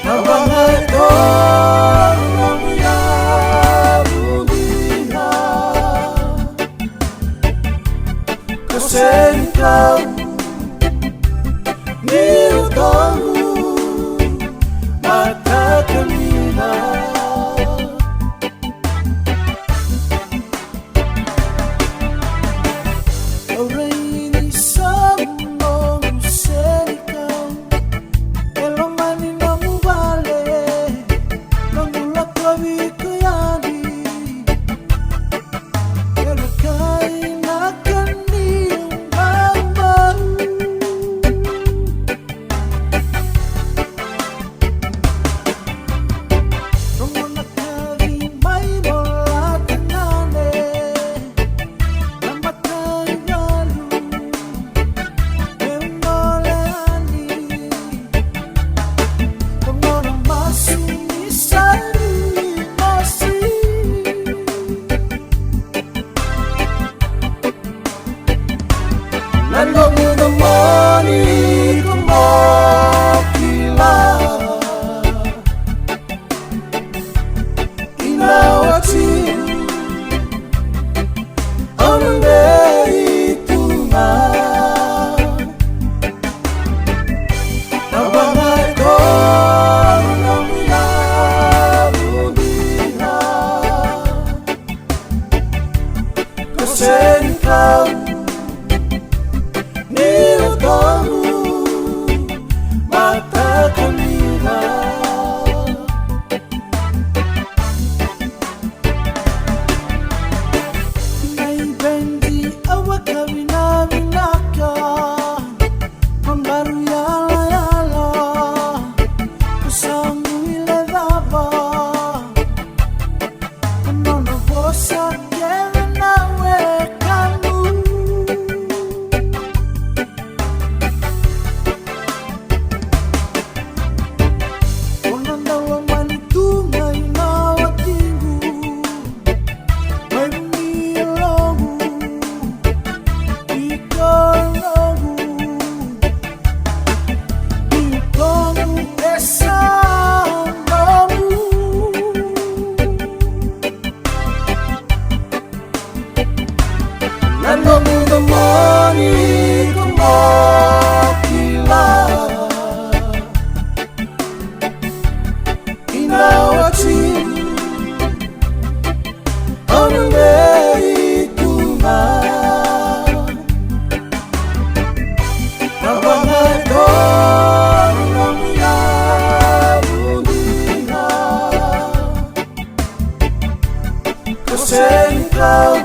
Nabangai orang yang mulia, kasih kau ni tahu mata kemila. Orang ini sama musik kau, elo mani namu vale, namu lakwabi kuyani, elo kai nakani umbang. Romo nakari mai mola tengane, namatay galu, memoleani, romo na masumisari masi. Nando mo namani kumakila, inawati anong beituma. Nabangai orang yang mulia, kasih kau ni tahu mata kemila. May bendi awak kawina binaka, membaru yala yala, kusangu ile daba, nono bosa kere nawe kamu. Onandawa manitungai nawatingu, may milogu, ikologu, ikogu esanogu. Nando mo namani kumakila, inawati anong beituma. Nabangai orang yang mulia, kasih kau